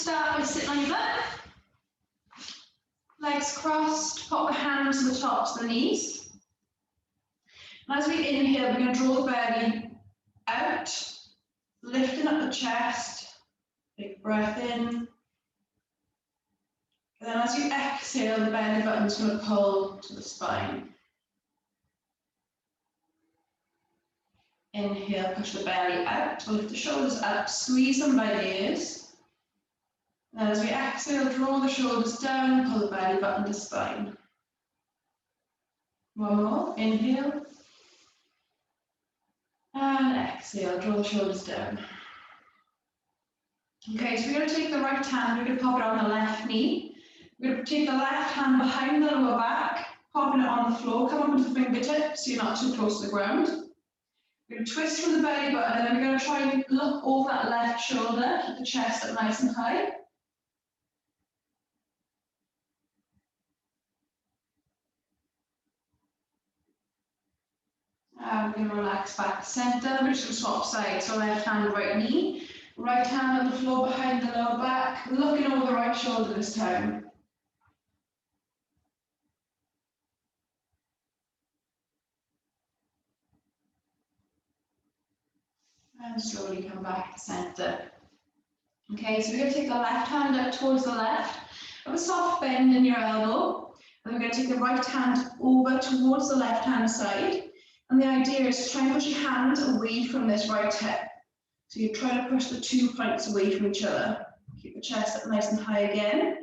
start by sitting on your butt. Legs crossed, pop the hands to the tops of the knees. And as we inhale, we're going to draw the belly out, lifting up the chest. Big breath in. And then as you exhale, the belly button's going to pull to the spine. Inhale, push the belly out, lift the shoulders up, squeeze them by the ears. And as we exhale, draw the shoulders down, pull the belly button to spine. One more, inhale. And exhale, draw the shoulders down. Okay, so we're going to take the right hand, we're going to pop it on the left knee. We're going to take the left hand behind the lower back, popping it on the floor, come up with the fingertips so you're not too close to the ground. We're going to twist from the belly button, and then we're going to try and look over that left shoulder, keep the chest up nice and high. And we're going to relax back to centre. We're just going to swap sides, so left hand, right knee. Right hand on the floor behind the lower back, looking over the right shoulder this time. And slowly come back to centre. Okay, so we're going to take the left hand up towards the left, have a soft bend in your elbow, and we're going to take the right hand over towards the left hand side. And the idea is to try and push your hands away from this right hip. So you're trying to push the 2 points away from each other. Keep the chest up nice and high again.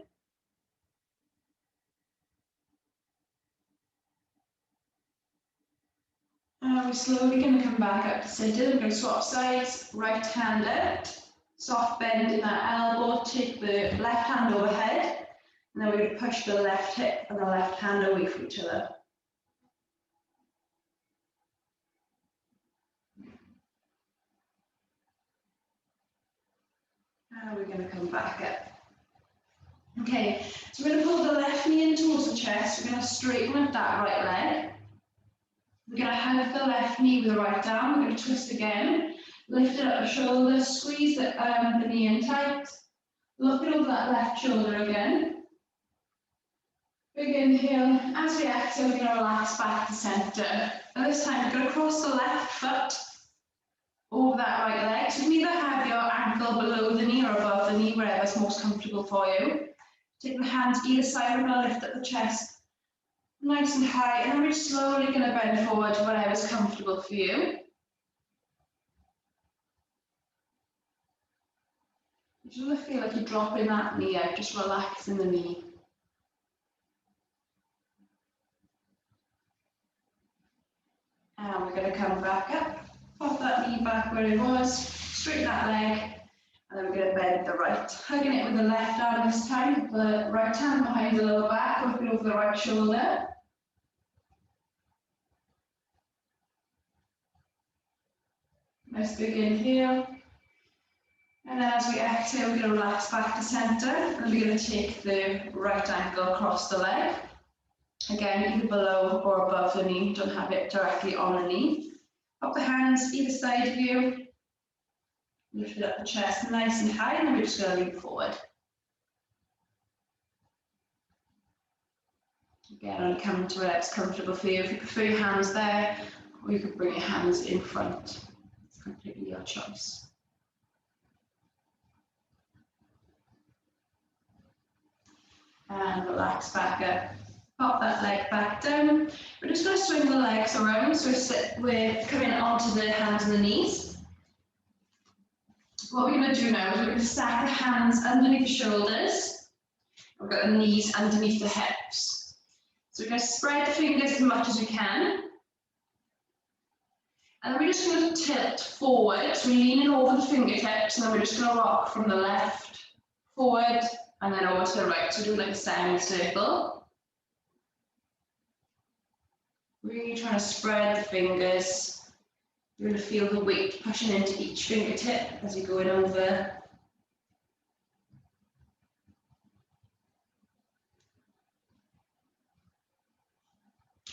And we're slowly going to come back up to centre. We're going to swap sides, right hand out, soft bend in that elbow, take the left hand overhead, and then we're going to push the left hip and the left hand away from each other. And we're going to come back up. Okay, so we're going to pull the left knee in towards the chest. We're going to straighten up that right leg. We're going to hug the left knee with the right arm. We're going to twist again. Lift it up the shoulder, squeeze the knee in tight. Looking over that left shoulder again. Big inhale. As we exhale, we're going to relax back to centre. And this time, we're going to cross the left foot over that right leg. So you either have your ankle below the knee or above the knee, wherever's most comfortable for you. Take the hands either side, we're going to lift up the chest nice and high, and then we're slowly going to bend forward to whatever's comfortable for you. You just feel like you're dropping that knee out, just relaxing the knee. And we're going to come back up. Pop that knee back where it was, straighten that leg, and then we're going to bend the right. Hugging it with the left arm this time, the right hand behind the lower back, looking over the right shoulder. Nice big inhale. And then as we exhale, we're going to relax back to centre, and we're going to take the right ankle across the leg. Again, either below or above the knee, don't have it directly on the knee. Pop the hands either side of you, lift it up the chest nice and high, and then we're just going to lean forward. Again, only come to where's comfortable for you. If you prefer your hands there, or you could bring your hands in front. It's completely your choice. And relax back up. Pop that leg back down. We're just going to swing the legs around, so we're coming onto the hands and the knees. What we're going to do now is we're going to stack the hands underneath the shoulders. We've got the knees underneath the hips. So we're going to spread the fingers as much as we can. And then we're just going to tilt forward, so we're leaning over the fingertips, and then we're just going to rock from the left forward and then over to the right. So do like a semicircle. Really trying to spread the fingers. You're going to feel the weight pushing into each fingertip as you're going over.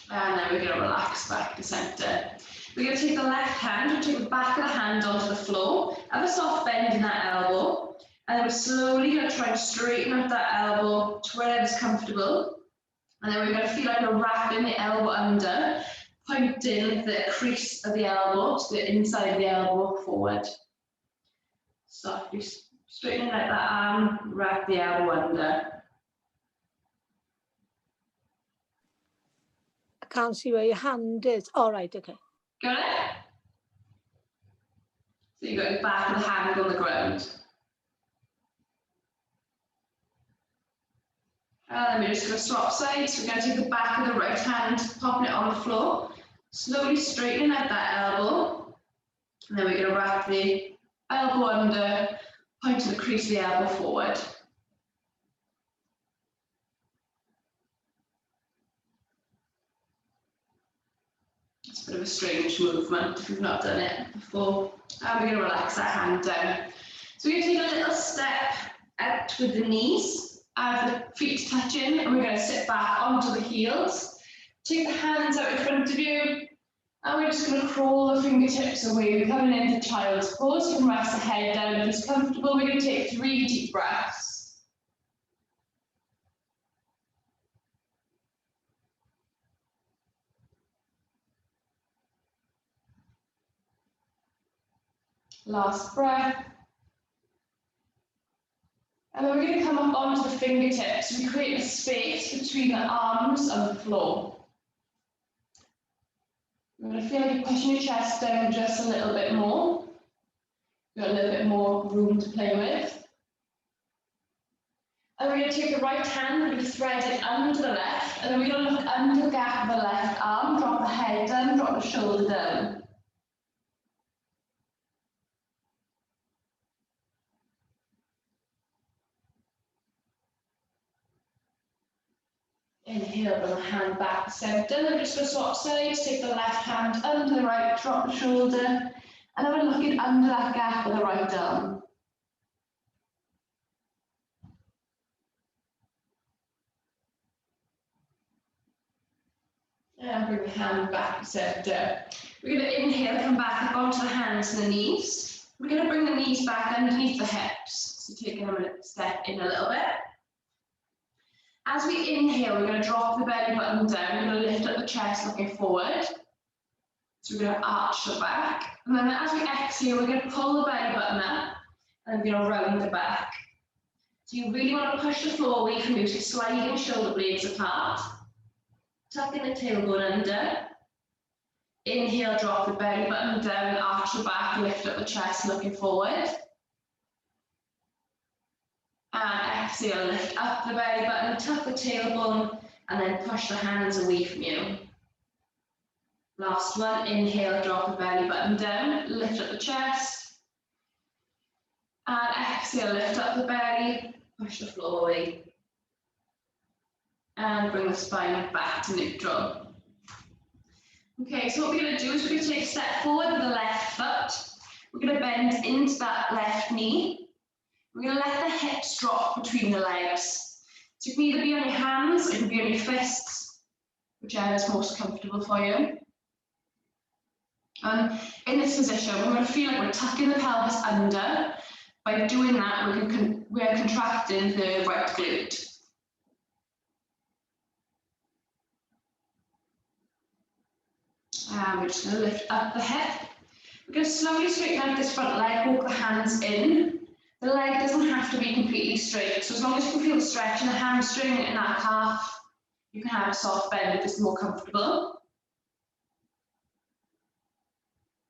And then we're going to relax back to centre. We're going to take the left hand, we'll take the back of the hand onto the floor, have a soft bend in that elbow, And then we're slowly going to try and straighten up that elbow to wherever's comfortable. And then we're going to feel like we're wrapping the elbow under, pointing the crease of the elbow to the inside of the elbow forward. Softly straightening like that arm, wrap the elbow under. I can't see where your hand is. All right, okay. Got it? So you've got your back of the hand on the ground. And then we're just going to swap sides. We're going to take the back of the right hand, popping it on the floor, slowly straightening out that elbow. And then we're going to wrap the elbow under, pointing the crease of the elbow forward. It's a bit of a strange movement if you've not done it before. And we're going to relax that hand down. So we're going to take a little step out with the knees. The feet touching, and we're going to sit back onto the heels. Take the hands out in front of you, and we're just going to crawl the fingertips away. We're coming into child's pose. You can rest the head down if it's comfortable. We're going to take 3 deep breaths. Last breath. And then we're going to come up onto the fingertips. We create a space between the arms and the floor. You're going to feel like you're pushing your chest down just a little bit more. You've got a little bit more room to play with. And we're going to take the right hand, we're going to thread it under the left, and then we're going to look under the gap of the left arm, drop the head down, drop the shoulder down. Inhale, bring the hand back to centre. Then we're just going to swap sides, take the left hand under the right, drop the shoulder, and then we're looking under that gap of the right arm. And bring the hand back to centre. We're going to inhale, come back up onto the hands and the knees. We're going to bring the knees back underneath the hips. So taking them a step in a little bit. As we inhale, we're going to drop the belly button down. We're going to lift up the chest looking forward. So we're going to arch the back. And then as we exhale, we're going to pull the belly button up and we're going to round the back. So you really want to push the floor away from you, so sliding shoulder blades apart. Tucking the tailbone under. Inhale, drop the belly button down, arch the back, lift up the chest looking forward. And exhale, lift up the belly button, tuck the tailbone, and then push the hands away from you. Last one, inhale, drop the belly button down, lift up the chest. And exhale, lift up the belly, push the floor away. And bring the spine back to neutral. Okay, so what we're going to do is we're going to take a step forward with the left foot. We're going to bend into that left knee. We're going to let the hips drop between the legs. So it can either be on your hands, or it can be on your fists, whichever is most comfortable for you. And in this position, we're going to feel like we're tucking the pelvis under. By doing that, we're contracting the right glute. And we're just going to lift up the hip. We're going to slowly straighten out this front leg, walk the hands in. The leg doesn't have to be completely straight, so as long as you can feel the stretch in the hamstring and that calf, you can have a soft bend if it's more comfortable.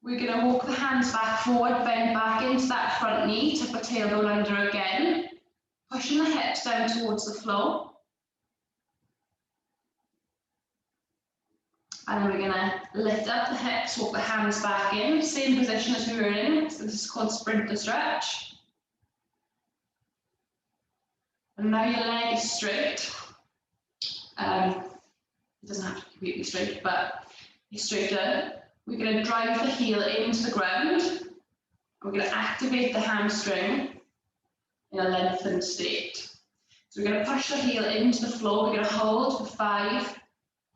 We're going to walk the hands back forward, bend back into that front knee, tuck the tailbone under again, pushing the hips down towards the floor. And then we're going to lift up the hips, walk the hands back in, same position as we were in. So this is called sprinter stretch. And now your leg is straight. It doesn't have to be completely straight, but it's straighter. We're going to drive the heel into the ground. We're going to activate the hamstring in a lengthened state. So we're going to push the heel into the floor. We're going to hold for 5,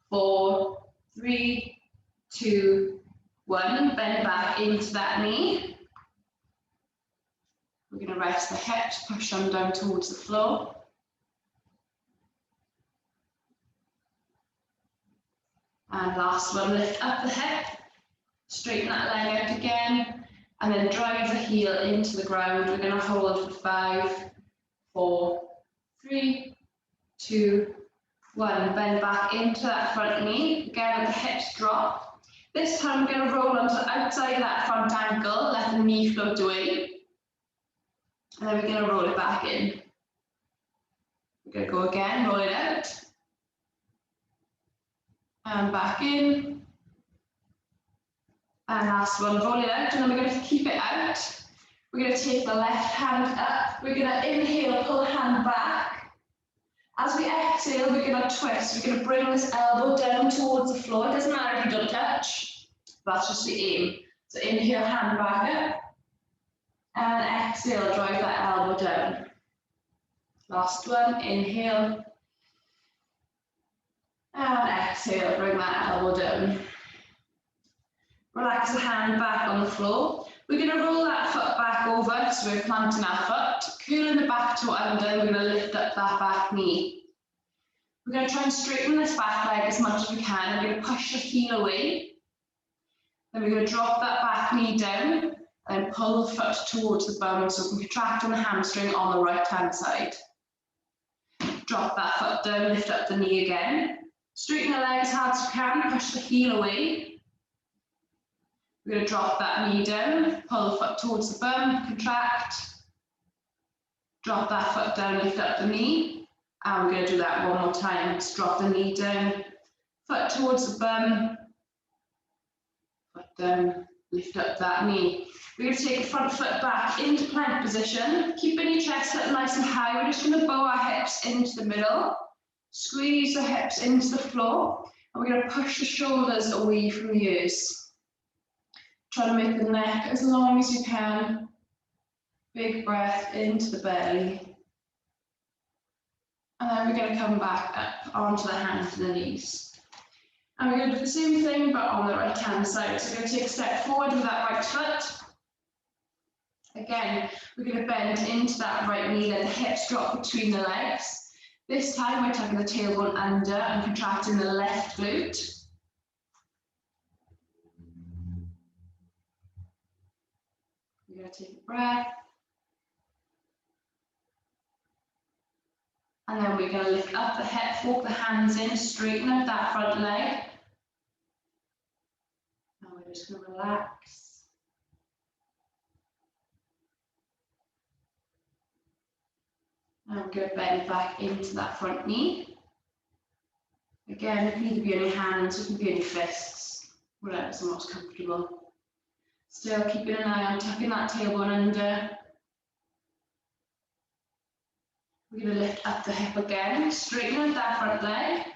4, 3, 2, 1. Bend back into that knee. We're We're going to rest the hips, push them down towards the floor. And last one, lift up the hip, straighten that leg out again, and then drive the heel into the ground. We're going to hold for 5, 4, 3, 2, 1. Bend back into that front knee. Again, the hips drop. This time we're going to roll onto the outside of that front ankle, let the knee float away. And then we're going to roll it back in. We're going to go again, roll it out. And back in. And last one, roll it out, and then we're going to keep it out. We're going to take the left hand up. We're going to inhale, pull the hand back. As we exhale, we're going to twist. We're going to bring this elbow down towards the floor. It doesn't matter if you don't touch. That's just the aim. So inhale, hand back up. And exhale, drive that elbow down. Last one, inhale. And exhale, bring that elbow down. Relax the hand back on the floor. We're going to roll that foot back over, so we're planting our foot, curling the back toe under, we're going to lift up that back knee. We're going to try and straighten this back leg as much as we can. We're going to push the heel away. Then we're going to drop that back knee down and pull the foot towards the bum so we can contract on the hamstring on the right hand side. Drop that foot down, lift up the knee again. Straighten the leg as hard as you can, push the heel away. We're going to drop that knee down, pull the foot towards the bum, contract. Drop that foot down, lift up the knee. And we're going to do that one more time. Just drop the knee down, foot towards the bum, foot down, lift up that knee. We're going to take the front foot back into plank position, keeping your chest up nice and high. We're just going to bow our hips into the middle, squeeze the hips into the floor, and we're going to push the shoulders away from the ears. Try to make the neck as long as you can. Big breath into the belly. And then we're going to come back up onto the hands and the knees. And we're going to do the same thing, but on the right hand side. So we're going to take a step forward with that right foot. Again, we're going to bend into that right knee, let the hips drop between the legs. This time we're tucking the tailbone under and contracting the left glute. We're going to take a breath. And then we're going to lift up the hip, walk the hands in, straighten out that front leg. And we're just going to relax. And we're going to bend back into that front knee. Again, it can either be on your hands, it can be on your fists, whatever's the most comfortable. Still keeping an eye on tucking that tailbone under. We're going to lift up the hip again, straighten out that front leg.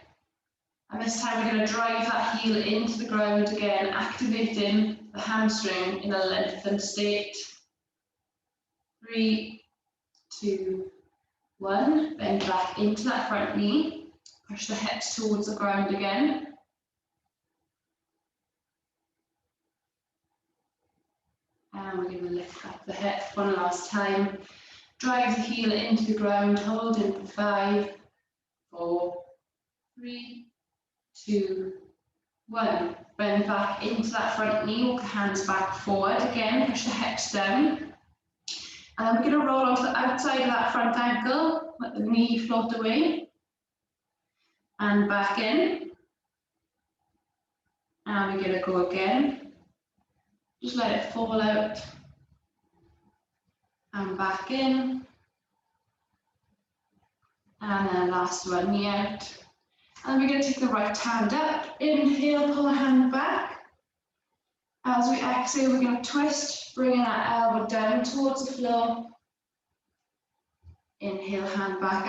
And this time we're going to drive that heel into the ground again, activating the hamstring in a lengthened state. 3, 2, 1. Bend back into that front knee. Push the hips towards the ground again. And we're going to lift up the hip one last time. Drive the heel into the ground, hold in for 5, 4, 3, 2, 1. Bend back into that front knee, walk the hands back forward. Again, push the hips down. And then we're going to roll onto the outside of that front ankle, let the knee float away. And back in. And we're going to go again. Just let it fall out. And back in. And then last one, knee out. And we're going to take the right hand up. Inhale, pull the hand back. As we exhale, we're going to twist, bringing that elbow down towards the floor. Inhale, hand back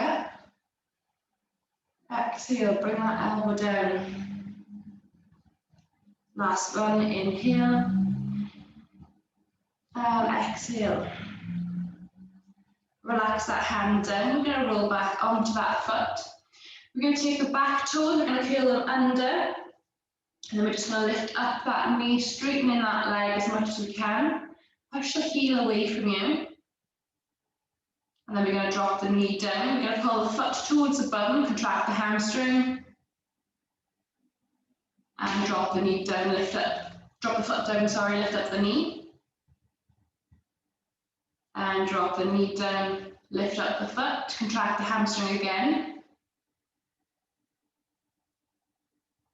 up. Exhale, bring that elbow down. Last one, inhale. And exhale. Relax that hand down. We're going to roll back onto that foot. We're going to take the back toes, we're going to curl them under. And then we're just going to lift up that knee, straightening that leg as much as we can. Push the heel away from you. And then we're going to drop the knee down. We're going to pull the foot towards the bum, contract the hamstring. And drop the knee down, lift up. Drop the foot down, sorry, lift up the knee. And drop the knee down, lift up the foot, contract the hamstring again.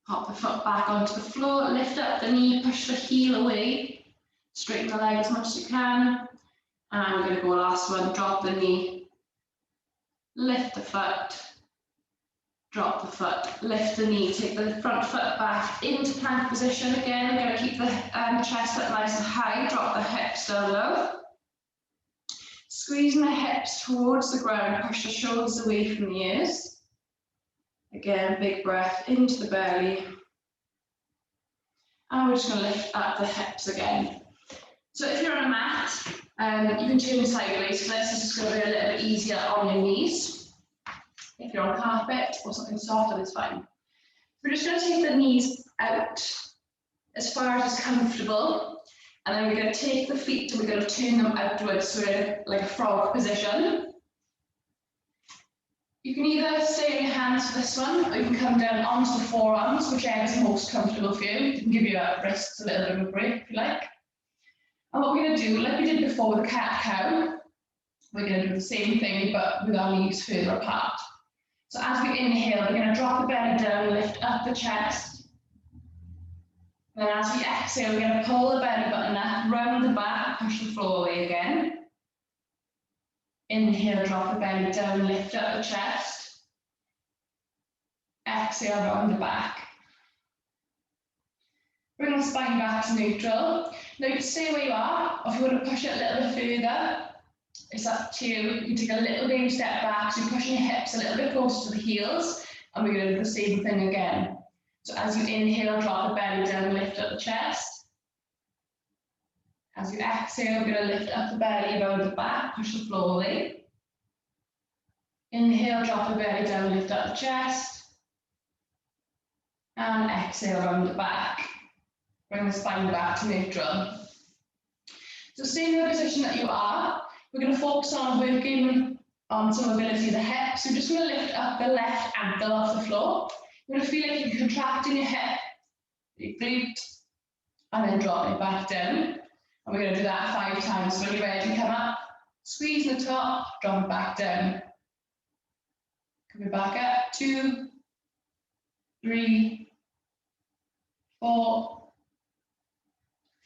Pop the foot back onto the floor, lift up the knee, push the heel away. Straighten the leg as much as you can. And we're going to go last one, drop the knee, lift the foot, drop the foot, lift the knee, take the front foot back into plank position again. We're going to keep the chest up nice and high, drop the hips down low. Squeezing the hips towards the ground, push the shoulders away from the ears. Again, big breath into the belly. And we're just going to lift up the hips again. So if you're on a mat, you can turn sideways for this. This is going to be a little bit easier on your knees. If you're on carpet or something softer, it's fine. We're just going to take the knees out as far as it's comfortable. And then we're going to take the feet and we're going to turn them outwards, so we're in like a frog position. You can either stay in your hands for this one, or you can come down onto the forearms, whichever is most comfortable for you. You can give your wrists a little bit of a break if you like. And what we're going to do, like we did before with the cat-cow, we're going to do the same thing, but with our legs further apart. So as we inhale, we're going to drop the belly down, lift up the chest. And then as we exhale, we're going to pull the belly button up, round the back, push the floor away again. Inhale, drop the belly down, lift up the chest. Exhale, round the back. Bring the spine back to neutral. Now you can stay where you are, or if you want to push it a little bit further, it's up to you. You can take a little baby step back, so you're pushing your hips a little bit closer to the heels, and we're going to do the same thing again. So as you inhale, drop the belly down, lift up the chest. As you exhale, we're going to lift up the belly, round the back, push the floor away. Inhale, drop the belly down, lift up the chest. And exhale, round the back. Bring the spine back to neutral. So stay in the position that you are. We're going to focus on working on some mobility of the hips. So we're just going to lift up the left ankle off the floor. You're going to feel like you're contracting your hip, your glute, and then dropping it back down. And we're going to do that 5 times. So when you're ready, come up, squeeze the top, drop it back down. Come it back up, 2, 3, 4,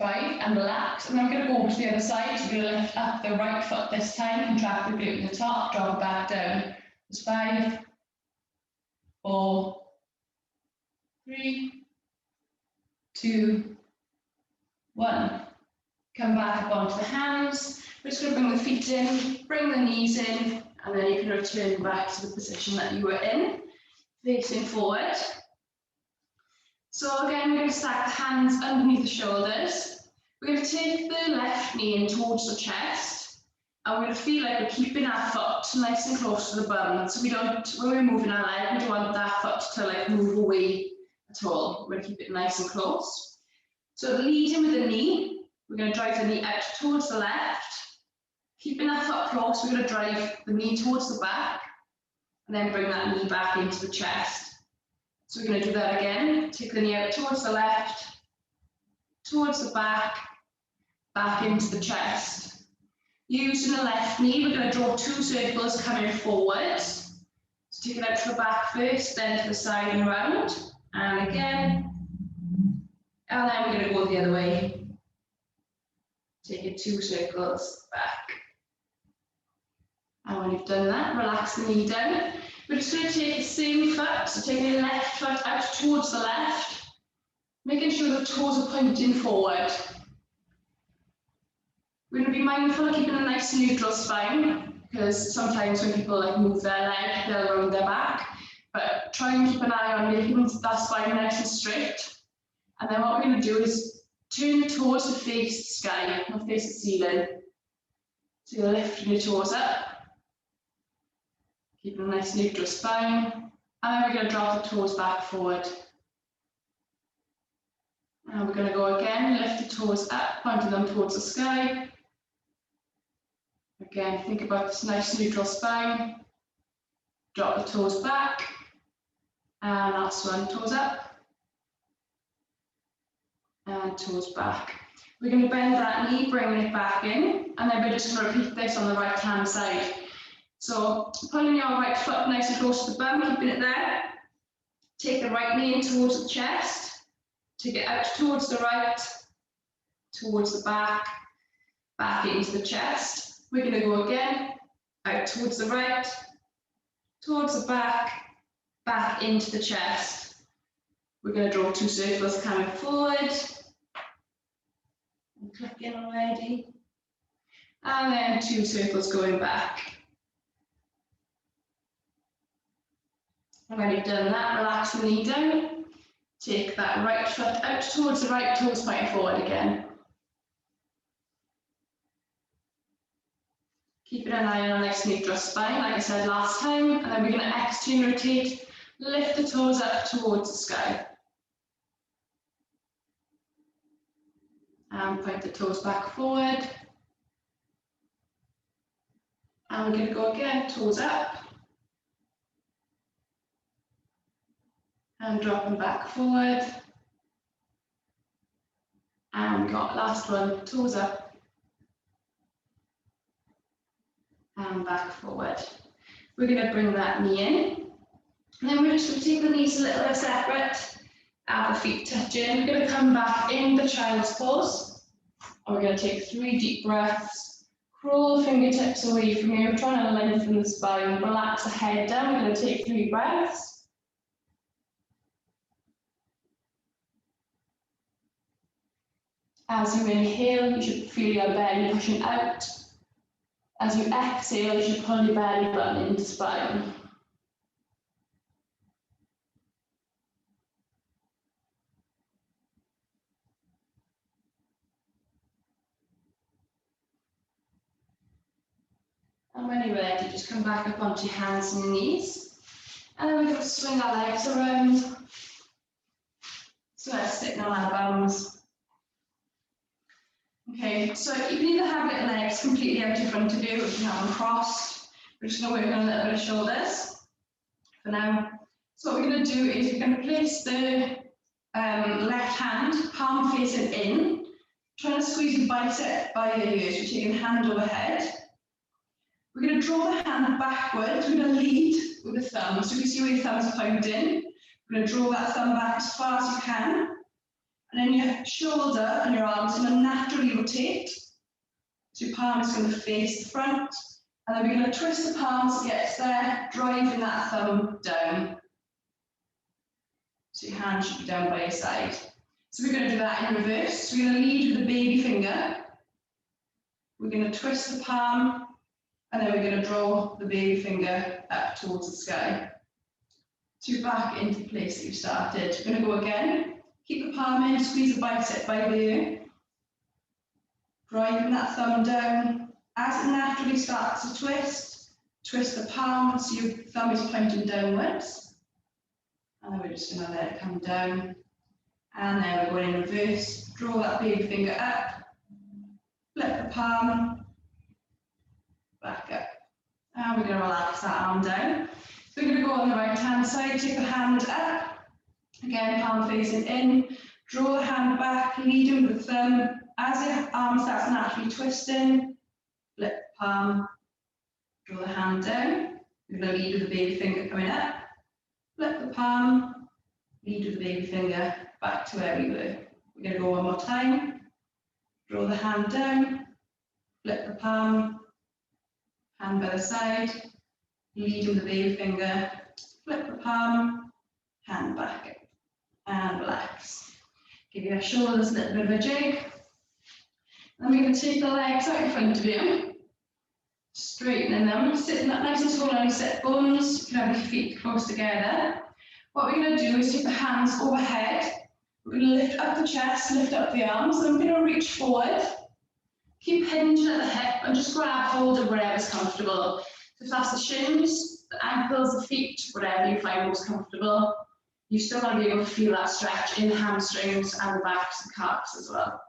5, and relax. And then we're going to go over to the other side. So we're going to lift up the right foot this time, contract the glute in the top, drop it back down. There's 5, 4, 3, 2, 1. Come back up onto the hands. We're just going to bring the feet in, bring the knees in, and then you can return back to the position that you were in, facing forward. So again, we're going to stack the hands underneath the shoulders. We're going to take the left knee in towards the chest, and we're going to feel like we're keeping our foot nice and close to the bum. So we don't, when we're moving our leg, we don't want that foot to like move away at all. We're going to keep it nice and close. So leading with the knee, we're going to drive the knee out towards the left. Keeping that foot close, we're going to drive the knee towards the back, and then bring that knee back into the chest. So we're going to do that again. Take the knee out towards the left, towards the back, back into the chest. Using the left knee, we're going to draw 2 circles coming forward. So take it out to the back first, then to the side and round, and again. And then we're going to go the other way. Take it 2 circles back. And when you've done that, relax the knee down. We're just going to take the same foot, so taking the left foot out towards the left, making sure the toes are pointing forward. We're going to be mindful of keeping a nice neutral spine, because sometimes when people like move their leg, they'll round their back. But try and keep an eye on making that spine nice and straight. And then what we're going to do is turn the toes to face the sky, not face the ceiling. So you're lifting your toes up. Keeping a nice neutral spine. And then we're going to drop the toes back forward. And we're going to go again, lift the toes up, pointing them towards the sky. Again, think about this nice neutral spine. Drop the toes back. And last one, toes up. And toes back. We're going to bend that knee, bringing it back in, and then we're just going to repeat this on the right hand side. So pulling your right foot nice and close to the bum, keeping it there. Take the right knee in towards the chest. Take it out towards the right, towards the back, back into the chest. We're going to go again, out towards the right, towards the back, back into the chest. We're going to draw 2 circles coming forward. And click in already. And then 2 circles going back. And when you've done that, relax the knee down. Take that right foot out towards the right, toes pointing forward again. Keeping an eye on a nice neutral spine, like I said last time, and then we're going to external rotate, lift the toes up towards the sky. And point the toes back forward. And we're going to go again, toes up. And dropping back forward. And we got last one, toes up. And back forward. We're going to bring that knee in. And then we're just going to take the knees a little bit separate. And the feet touching. We're going to come back in the child's pose. And we're going to take 3 deep breaths. Crawl fingertips away from you. Trying to lengthen the spine. Relax the head down. We're going to take 3 breaths. As you inhale, you should feel your belly pushing out. As you exhale, you should pull your belly button into spine. And when you're ready, just come back up onto your hands and your knees. And then we're going to swing our legs around. So let's sit on our bums. Okay, so you can either have your legs completely out in front of you, or you can have them crossed. We're just going to work on a little bit of shoulders for now. So what we're going to do is we're going to place the left hand, palm facing in, trying to squeeze your bicep by your ears. We're taking hand overhead. We're going to draw the hand backwards. We're going to lead with the thumb. So you can see where your thumb's pointing. We're going to draw that thumb back as far as you can. And then your shoulder and your arms are going to naturally rotate. So your palm is going to face the front. And then we're going to twist the palms to get there, driving that thumb down. So your hand should be down by your side. So we're going to do that in reverse. So we're going to lead with the baby finger. We're going to twist the palm. And then we're going to draw the baby finger up towards the sky. So back into the place that you started. We're going to go again. Keep the palm in, squeeze the bicep by the ear. Driving that thumb down. As it naturally starts to twist, twist the palm so your thumb is pointing downwards. And then we're just going to let it come down. And then we're going in reverse. Draw that baby finger up. Flip the palm. Back up. And we're going to relax that arm down. So we're going to go on the right hand side, take the hand up. Again, palm facing in. Draw the hand back, leading with the thumb. As your arm starts naturally twisting, flip the palm, draw the hand down. We're going to lead with the baby finger coming up. Flip the palm, lead with the baby finger back to where we were. We're going to go one more time. Draw the hand down, flip the palm, hand by the side, lead with the baby finger, flip the palm, hand back up, and relax. Give your shoulders a little bit of a jig. Then we're going to take the legs out in front of you, straightening them, sitting up nice and tall on your sit bones. You can have your feet close together. What we're going to do is take the hands overhead. We're going to lift up the chest, lift up the arms, and we're going to reach forward. Keep hinging at the hip and just grab hold of wherever's comfortable. So if that's the shins, the ankles, the feet, whatever you find most comfortable, you still want to be able to feel that stretch in the hamstrings and the backs and calves as well.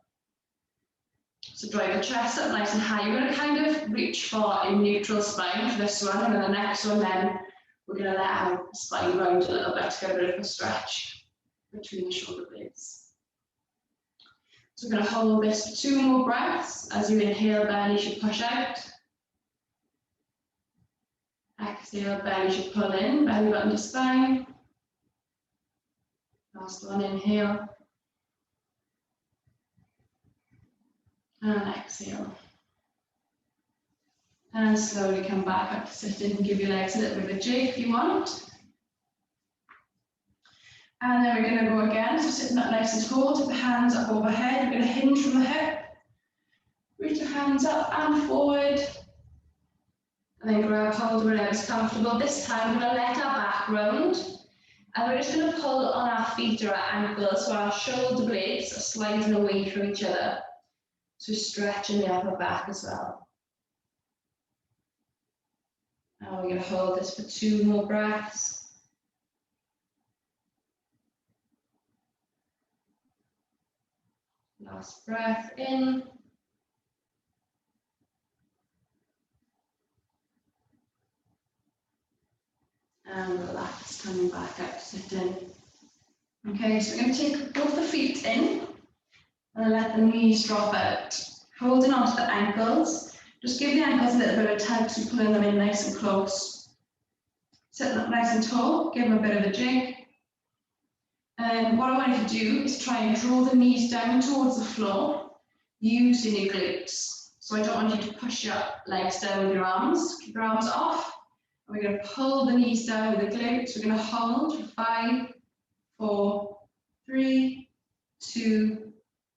So drive the chest up nice and high. You're going to kind of reach for a neutral spine for this one, and then the next one, then we're going to let our spine round a little bit to get a bit of a stretch between the shoulder blades. So we're going to hold this for 2 more breaths. As you inhale, belly should push out. Exhale, belly should pull in, belly button to spine. Last one, inhale. And exhale. And slowly come back up to sitting and give your legs a little bit of a jig if you want. And then we're going to go again, so sitting up nice and tall, take the hands up overhead. We're going to hinge from the hip. Reach your hands up and forward. And then grab hold wherever's comfortable. This time we're going to let our back round. And we're just going to pull on our feet or our ankles so our shoulder blades are sliding away from each other. So stretching the upper back as well. And we're going to hold this for 2 more breaths. Last breath in. And relax, coming back up to sitting. Okay, so we're going to take both the feet in and let the knees drop out. Holding onto the ankles. Just give the ankles a little bit of a tug, so pulling them in nice and close. Sitting up nice and tall, give them a bit of a jig. And what I want you to do is try and draw the knees down towards the floor, using your glutes. So I don't want you to push your legs down with your arms. Keep your arms off. And we're going to pull the knees down with the glutes. We're going to hold for 5, 4, 3, 2,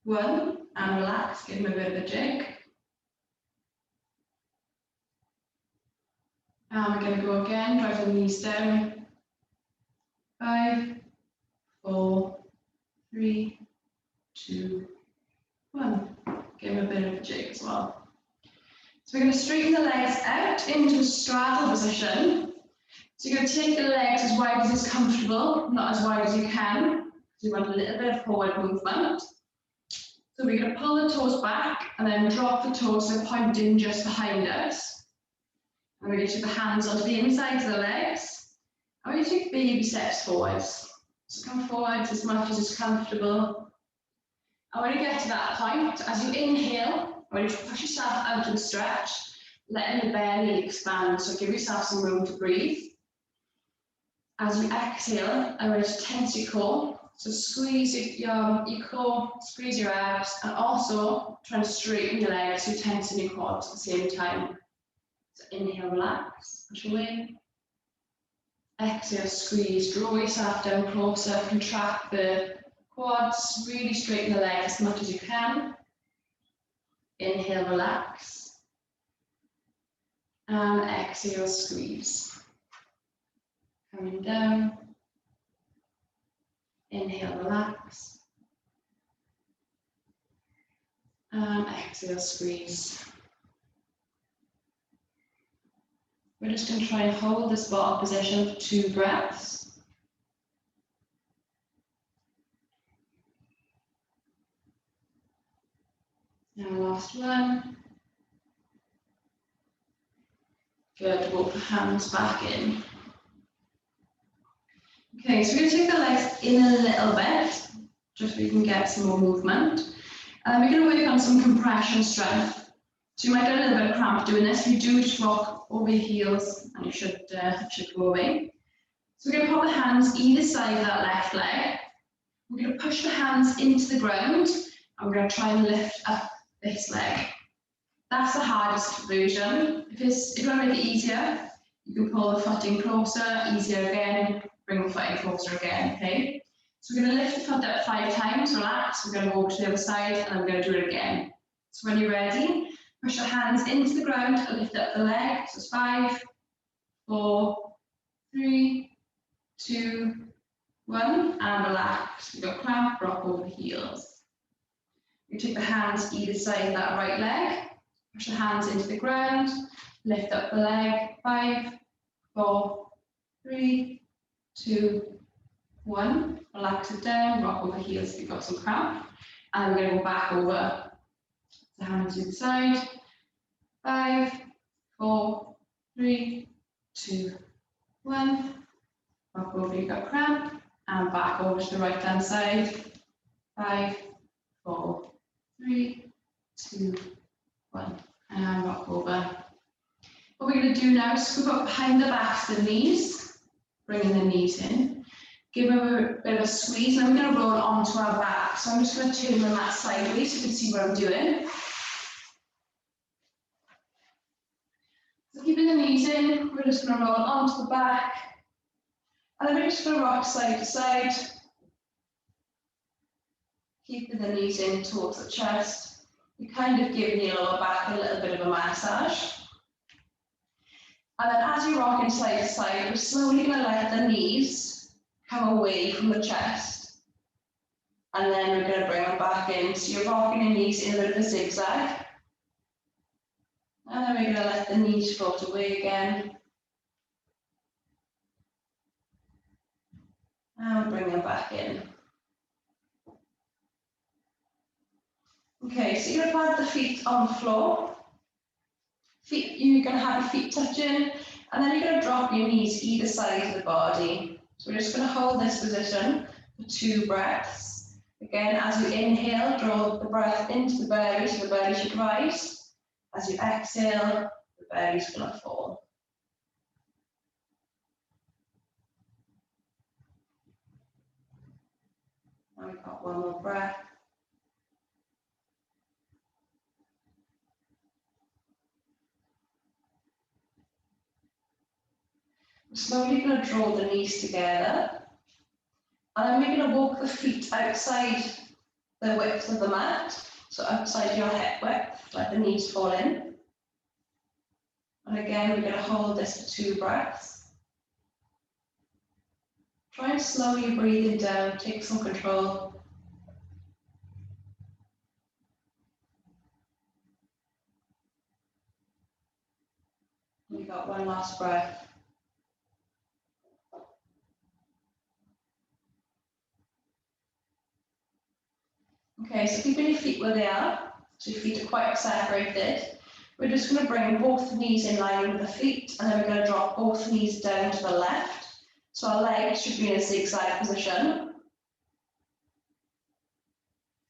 1, and relax. Give them a bit of a jig. And we're going to go again, drive the knees down. 5, 4, 3, 2, 1. Give them a bit of a jig as well. So we're going to straighten the legs out into a straddle position. So you're going to take the legs as wide as is comfortable, not as wide as you can. So you want a little bit of forward movement. So we're going to pull the toes back and then drop the toes so pointing just behind us. And we're going to take the hands onto the insides of the legs. And we're going to take baby steps forwards. So come forwards as much as is comfortable. And when you get to that point, as you inhale, I want you to push yourself out and stretch, letting the belly expand. So give yourself some room to breathe. As you exhale, I want you to tense your core. So squeeze your core, squeeze your abs, and also try to straighten your legs, so tense in your quads at the same time. So inhale, relax, push away. Exhale, squeeze, draw yourself down closer, contract the quads, really straighten the legs as much as you can. Inhale, relax. And exhale, squeeze. Coming down. Inhale, relax. And exhale, squeeze. We're just going to try and hold this bottom position for 2 breaths. Now last one. Good, walk the hands back in. Okay, so we're going to take the legs in a little bit, just so we can get some more movement. And then we're going to work on some compression strength. So you might get a little bit of cramp doing this. If you do, just rock over your heels and you should go away. So we're going to pop the hands either side of that left leg. We're going to push the hands into the ground and we're going to try and lift up this leg. That's the hardest version. If you want to make it easier, you can pull the footing closer, easier again, bring the footing closer again, okay? So we're going to lift the foot up 5 times, relax. We're going to go to the other side and I'm going to do it again. So when you're ready, push your hands into the ground and lift up the leg. So it's 5, 4, 3, 2, 1, and relax. You've got cramp, rock over the heels. You take the hands either side of that right leg, push the hands into the ground, lift up the leg. 5, 4, 3, 2, 1. Relax it down, rock over heels if you've got some cramp. And we're going to go back over to the hands inside. 5, 4, 3, 2, 1. Rock over, you got cramp, and back over to the right hand side. 5, 4, 3, 2, 1. And rock over. What we're going to do now is scoop up behind the backs of the knees, bringing the knees in. Give them a bit of a squeeze, and we're going to roll onto our back. So I'm just going to turn the mat sideways so you can see what I'm doing. So keeping the knees in, we're just going to roll onto the back. And then we're just going to rock side to side. Keeping the knees in towards the chest. You're kind of giving your lower back a little bit of a massage. And then as you're rocking side to side, we're slowly going to let the knees come away from the chest. And then we're going to bring them back in. So you're rocking your knees in a bit of a zigzag. And then we're going to let the knees float away again. And bring them back in. Okay, so you're going to plant the feet on the floor. You're going to have your feet touching, and then you're going to drop your knees either side of the body. So we're just going to hold this position for 2 breaths. Again, as you inhale, draw the breath into the belly, so the belly should rise. As you exhale, the belly's going to fall. Now we've got one more breath. We're slowly going to draw the knees together, and then we're going to walk the feet outside the width of the mat, so outside your hip width, let the knees fall in. And again, we're going to hold this for 2 breaths. Try and slowly breathe it down, take some control. We got one last breath. Okay, so keeping your feet where they are, so your feet are quite separated. We're just going to bring both knees in line with the feet, and then we're going to drop both knees down to the left. So our legs should be in a zigzag position.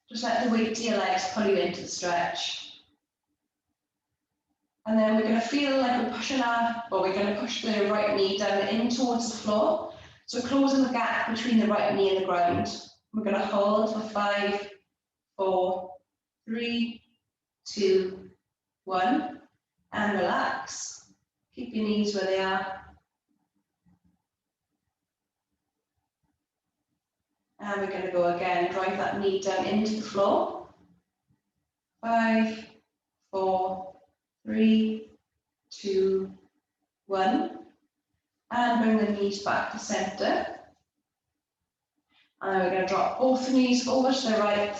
Just let the weight of your legs pull you into the stretch. And then we're going to feel like we're going to push the right knee down in towards the floor. So we're closing the gap between the right knee and the ground. We're going to hold for 5, 4, 3, 2, 1, and relax. Keep your knees where they are. And we're going to go again, drive that knee down into the floor. 5, 4, 3, 2, 1. And bring the knees back to center. And then we're going to drop both knees over to the right.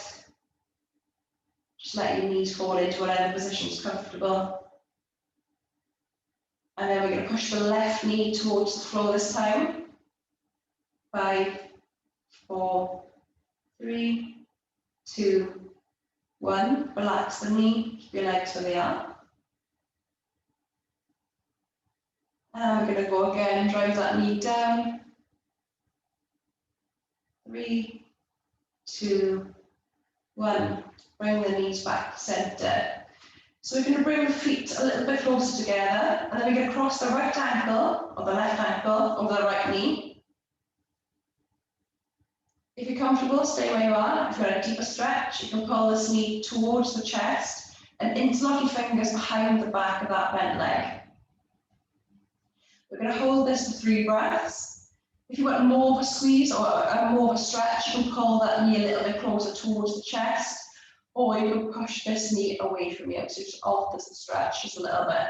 Just let your knees fall into whatever position is comfortable. And then we're going to push the left knee towards the floor this time. 5, 4, 3, 2, 1. Relax the knee, keep your legs where they are. And we're going to go again and drive that knee down. 3, 2, 1. Bring the knees back to center. So we're going to bring the feet a little bit closer together, and then we're going to cross the right ankle or the left ankle over the right knee. If you're comfortable, stay where you are. If you've got a deeper stretch, you can pull this knee towards the chest and interlock your fingers behind the back of that bent leg. We're going to hold this for 3 breaths. If you want more of a squeeze or more of a stretch, you can pull that knee a little bit closer towards the chest, or you can push this knee away from you, so it just alters the stretch just a little bit.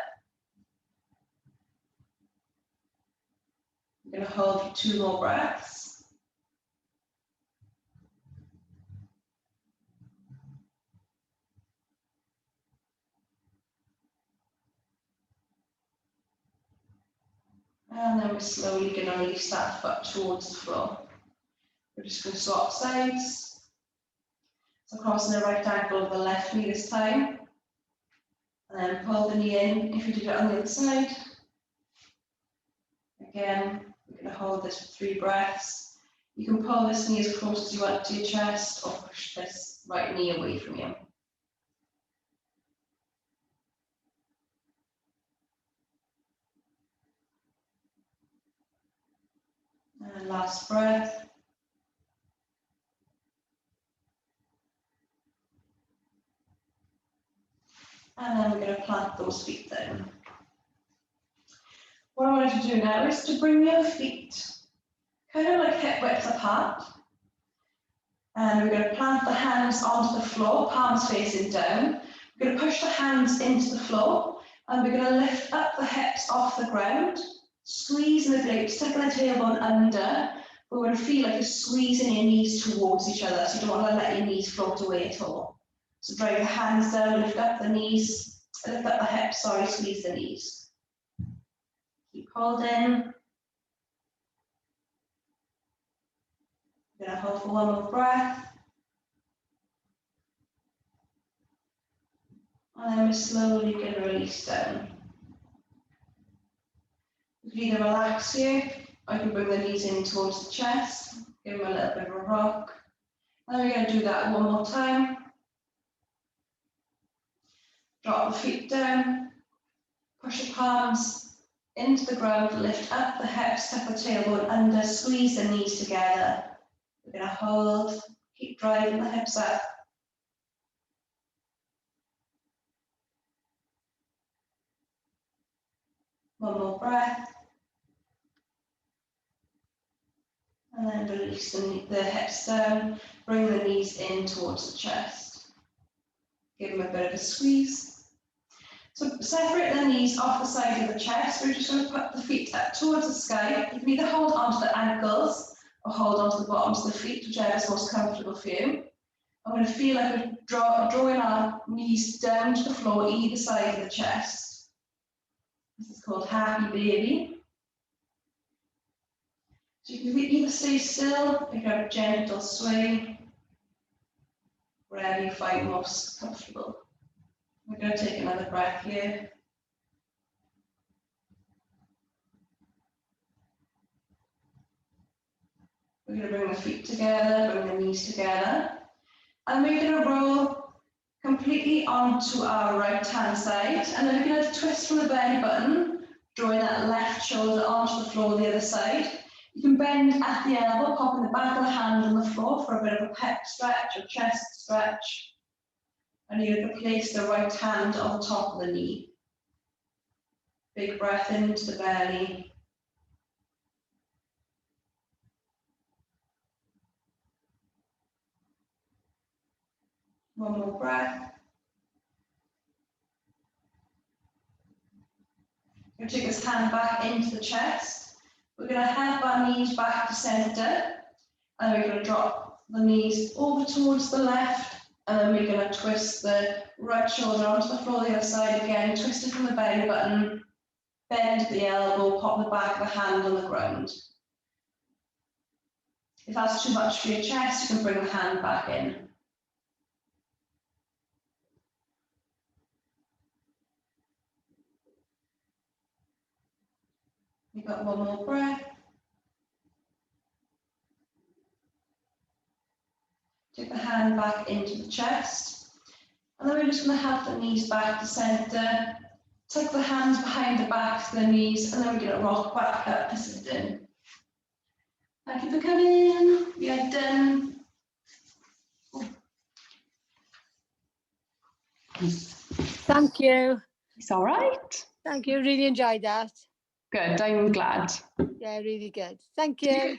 I'm going to hold for 2 more breaths. And then we're slowly going to release that foot towards the floor. We're just going to swap sides. So crossing the right ankle over the left knee this time. And then pull the knee in if you did it on the other side. Again, we're going to hold this for 3 breaths. You can pull this knee as close as you want to your chest or push this right knee away from you. And last breath. And then we're going to plant those feet down. What I want you to do now is to bring your feet kind of like hip width apart. And we're going to plant the hands onto the floor, palms facing down. We're going to push the hands into the floor and we're going to lift up the hips off the ground, squeezing the glutes, tucking the tailbone under. But we're going to feel like you're squeezing your knees towards each other, so you don't want to let your knees float away at all. So drive your hands down, lift up the knees, lift up the hips, sorry, squeeze the knees. Keep holding. We're going to hold for 1 more breath. And then we're slowly going to release down. You can either relax here, or you can bring the knees in towards the chest, give them a little bit of a rock. And then we're going to do that 1 more time. Drop the feet down, push the palms into the ground, lift up the hips, tuck the tailbone under, squeeze the knees together. We're going to hold, keep driving the hips up. One more breath. And then release the hips down, bring the knees in towards the chest. Give them a bit of a squeeze. So separate the knees off the side of the chest. We're just going to put the feet up towards the sky. You can either hold onto the ankles or hold onto the bottoms of the feet, whichever is most comfortable for you. I'm going to feel like we're drawing our knees down to the floor, either side of the chest. This is called Happy Baby. So you can either stay still, you can have a gentle sway, wherever you find most comfortable. We're going to take another breath here. We're going to bring the feet together, bring the knees together. And we're going to roll completely onto our right hand side. And then we're going to twist from the belly button, drawing that left shoulder onto the floor the other side. You can bend at the elbow, popping the back of the hand on the floor for a bit of a pec stretch or chest stretch. And you're going to place the right hand on the top of the knee. Big breath into the belly. One more breath. We're going to take this hand back into the chest. We're going to help our knees back to center. And we're going to drop the knees over towards the left. And then we're going to twist the right shoulder onto the floor the other side again, twist it from the belly button, bend the elbow, pop the back of the hand on the ground. If that's too much for your chest, you can bring the hand back in. We've got 1 more breath. Take the hand back into the chest. And then we're just going to have the knees back to center. Tuck the hands behind the back to the knees, and then we're going to rock back up to sit in. Thank you for coming. We are done. Thank you. It's all right. Thank you. Really enjoyed that. Good, I'm glad. Yeah, really good. Thank you.